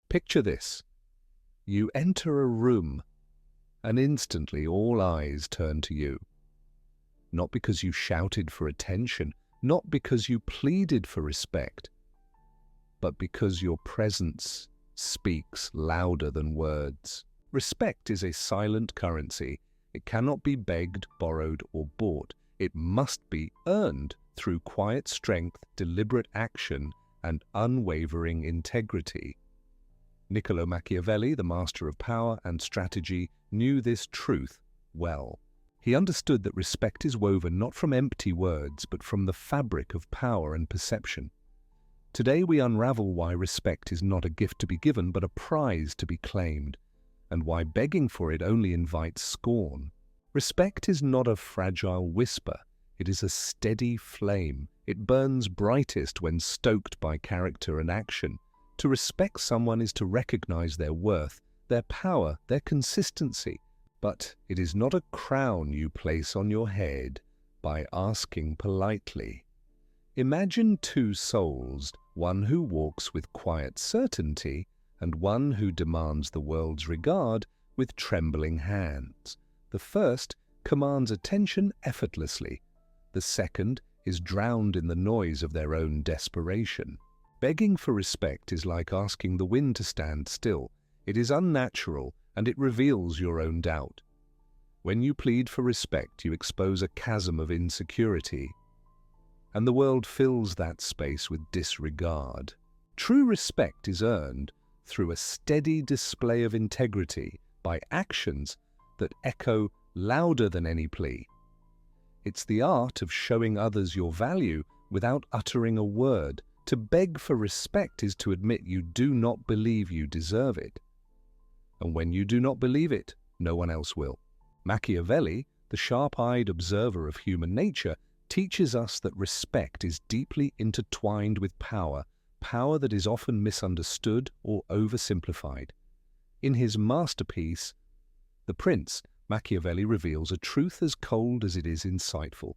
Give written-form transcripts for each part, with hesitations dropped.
Picture this. You enter a room, and instantly all eyes turn to you. Not because you shouted for attention, not because you pleaded for respect, but because your presence speaks louder than words. Respect is a silent currency. It cannot be begged, borrowed, or bought. It must be earned through quiet strength, deliberate action, and unwavering integrity. Niccolò Machiavelli, the master of power and strategy, knew this truth well. He understood that respect is woven not from empty words, but from the fabric of power and perception. Today we unravel why respect is not a gift to be given, but a prize to be claimed, and why begging for it only invites scorn. Respect is not a fragile whisper. It is a steady flame. It burns brightest when stoked by character and action. To respect someone is to recognize their worth, their power, their consistency. But it is not a crown you place on your head by asking politely. Imagine two souls, one who walks with quiet certainty and one who demands the world's regard with trembling hands. The first commands attention effortlessly. The second is drowned in the noise of their own desperation. Begging for respect is like asking the wind to stand still. It is unnatural, and it reveals your own doubt. When you plead for respect, you expose a chasm of insecurity, and the world fills that space with disregard. True respect is earned through a steady display of integrity by actions that echo louder than any plea. It's the art of showing others your value without uttering a word. To beg for respect is to admit you do not believe you deserve it. And when you do not believe it, no one else will. Machiavelli, the sharp-eyed observer of human nature, teaches us that respect is deeply intertwined with power, power that is often misunderstood or oversimplified. In his masterpiece, The Prince, Machiavelli reveals a truth as cold as it is insightful.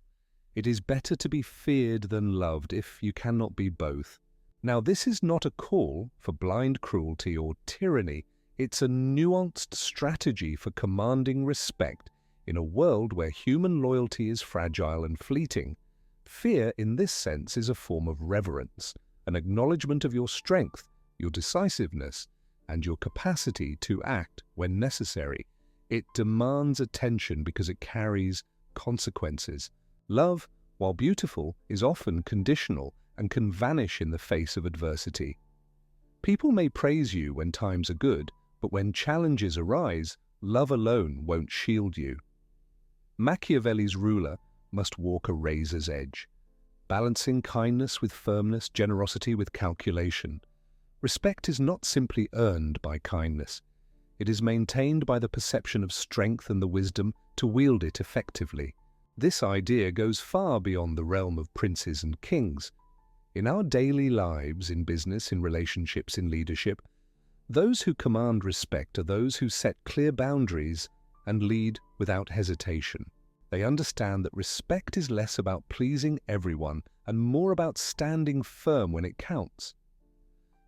It is better to be feared than loved if you cannot be both. Now, this is not a call for blind cruelty or tyranny. It's a nuanced strategy for commanding respect in a world where human loyalty is fragile and fleeting. Fear, in this sense, is a form of reverence, an acknowledgement of your strength, your decisiveness, and your capacity to act when necessary. It demands attention because it carries consequences. Love, while beautiful, is often conditional and can vanish in the face of adversity. People may praise you when times are good, but when challenges arise, love alone won't shield you. Machiavelli's ruler must walk a razor's edge, balancing kindness with firmness, generosity with calculation. Respect is not simply earned by kindness. It is maintained by the perception of strength and the wisdom to wield it effectively. This idea goes far beyond the realm of princes and kings. In our daily lives, in business, in relationships, in leadership, those who command respect are those who set clear boundaries and lead without hesitation. They understand that respect is less about pleasing everyone and more about standing firm when it counts.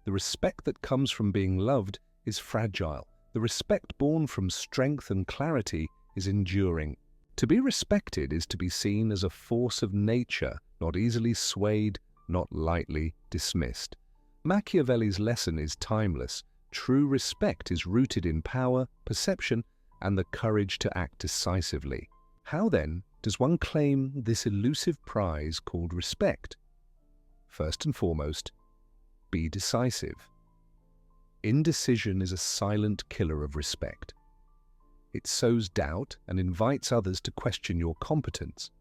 The respect that comes from being loved is fragile. The respect born from strength and clarity is enduring. To be respected is to be seen as a force of nature, not easily swayed, not lightly dismissed. Machiavelli's lesson is timeless. True respect is rooted in power, perception, and the courage to act decisively. How, then, does one claim this elusive prize called respect? First and foremost, be decisive. Indecision is a silent killer of respect. It sows doubt and invites others to question your competence.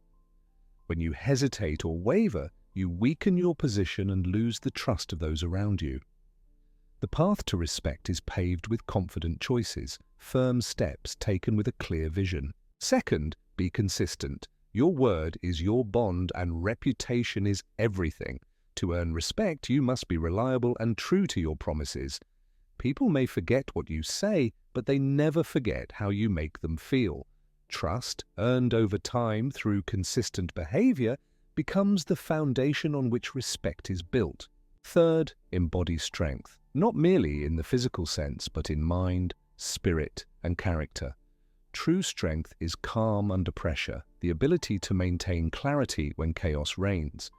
When you hesitate or waver, you weaken your position and lose the trust of those around you. The path to respect is paved with confident choices, firm steps taken with a clear vision. Second, be consistent. Your word is your bond and reputation is everything. To earn respect, you must be reliable and true to your promises. People may forget what you say, but they never forget how you make them feel. Trust, earned over time through consistent behavior, becomes the foundation on which respect is built. Third, embody strength. not merely in the physical sense, but in mind, spirit, and character. True strength is calm under pressure, the ability to maintain clarity when chaos reigns.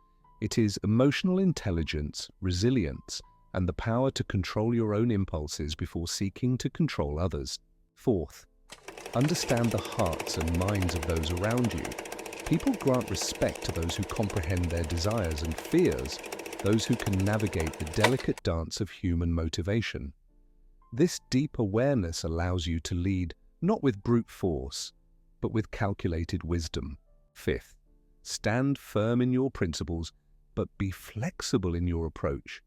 It is emotional intelligence, resilience, and the power to control your own impulses before seeking to control others. Fourth, understand the hearts and minds of those around you. People grant respect to those who comprehend their desires and fears, those who can navigate the delicate dance of human motivation. This deep awareness allows you to lead not with brute force, but with calculated wisdom. Fifth, stand firm in your principles, but be flexible in your approach.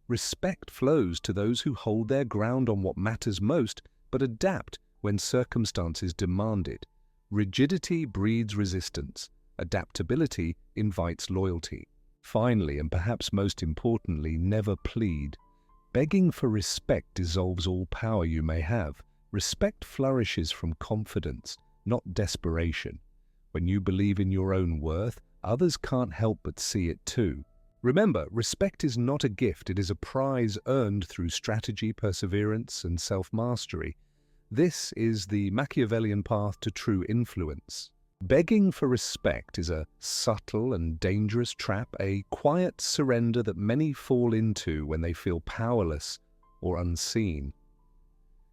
Respect flows to those who hold their ground on what matters most, but adapt when circumstances demand it. Rigidity breeds resistance. Adaptability invites loyalty. Finally, and perhaps most importantly, never plead. Begging for respect dissolves all power you may have. Respect flourishes from confidence, not desperation. When you believe in your own worth, others can't help but see it too. Remember, respect is not a gift, it is a prize earned through strategy, perseverance, and self-mastery. This is the Machiavellian path to true influence. Begging for respect is a subtle and dangerous trap, a quiet surrender that many fall into when they feel powerless or unseen.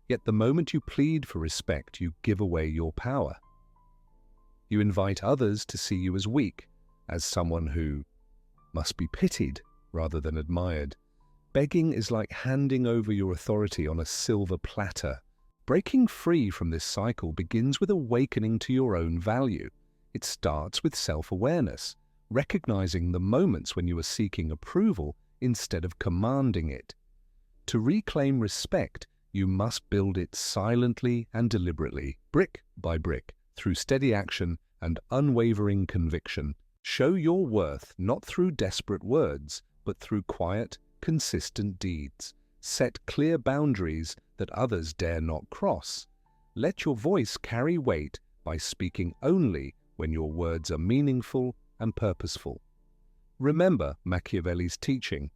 Yet the moment you plead for respect, you give away your power. You invite others to see you as weak, as someone who must be pitied rather than admired. Begging is like handing over your authority on a silver platter. Breaking free from this cycle begins with awakening to your own value. It starts with self-awareness, recognizing the moments when you are seeking approval instead of commanding it. To reclaim respect, you must build it silently and deliberately, brick by brick, through steady action and unwavering conviction. Show your worth not through desperate words, but through quiet, consistent deeds. Set clear boundaries that others dare not cross. Let your voice carry weight by speaking only when your words are meaningful and purposeful. Remember Machiavelli's teaching.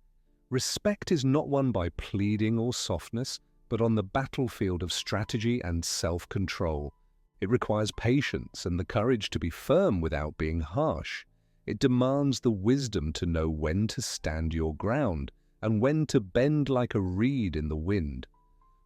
Respect is not won by pleading or softness, but on the battlefield of strategy and self-control. It requires patience and the courage to be firm without being harsh. It demands the wisdom to know when to stand your ground and when to bend like a reed in the wind.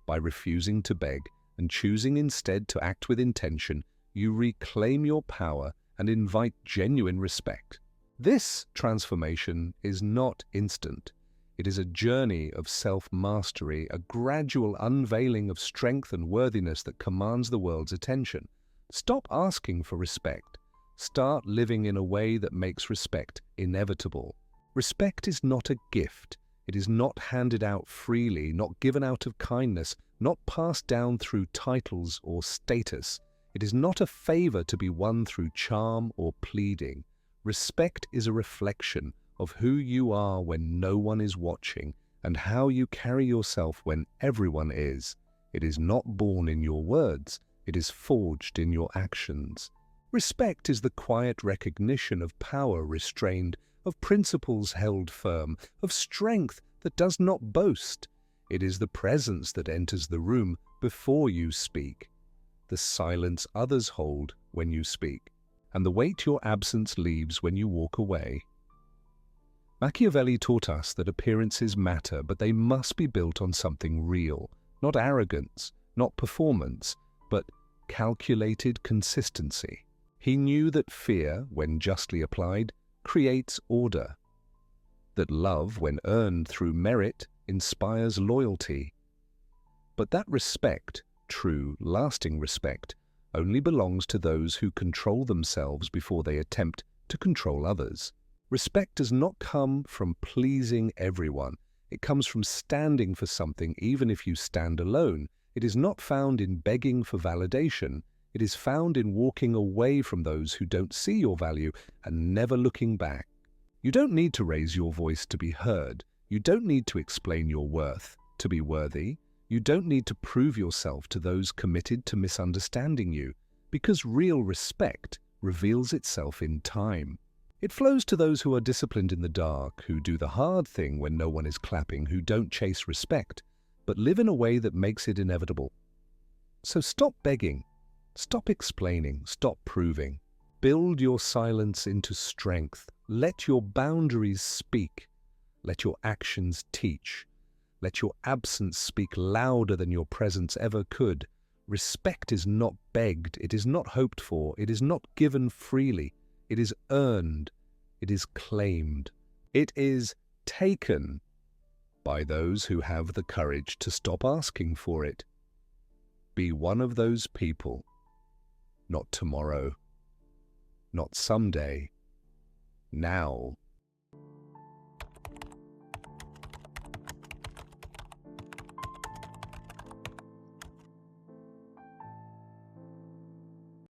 By refusing to beg and choosing instead to act with intention, you reclaim your power and invite genuine respect. This transformation is not instant. It is a journey of self-mastery, a gradual unveiling of strength and worthiness that commands the world's attention. Stop asking for respect. Start living in a way that makes respect inevitable. Respect is not a gift. It is not handed out freely, not given out of kindness, not passed down through titles or status. It is not a favor to be won through charm or pleading. Respect is a reflection of who you are when no one is watching and how you carry yourself when everyone is. It is not born in your words, it is forged in your actions. Respect is the quiet recognition of power restrained, of principles held firm, of strength that does not boast. It is the presence that enters the room before you speak, the silence others hold when you speak, and the weight your absence leaves when you walk away. Machiavelli taught us that appearances matter, but they must be built on something real, not arrogance, not performance, but calculated consistency. He knew that fear, when justly applied, creates order, that love, when earned through merit, inspires loyalty, but that respect, true, lasting respect, only belongs to those who control themselves before they attempt to control others. Respect does not come from pleasing everyone. It comes from standing for something even if you stand alone. It is not found in begging for validation. It is found in walking away from those who don't see your value and never looking back. You don't need to raise your voice to be heard. You don't need to explain your worth to be worthy. You don't need to prove yourself to those committed to misunderstanding you, because real respect reveals itself in time. It flows to those who are disciplined in the dark, who do the hard thing when no one is clapping, who don't chase respect, but live in a way that makes it inevitable. So stop begging, stop explaining, stop proving. Build your silence into strength. Let your boundaries speak. Let your actions teach. Let your absence speak louder than your presence ever could. Respect is not begged, it is not hoped for, it is not given freely. It is earned, it is claimed, it is taken by those who have the courage to stop asking for it. Be one of those people. Not tomorrow, not someday, now.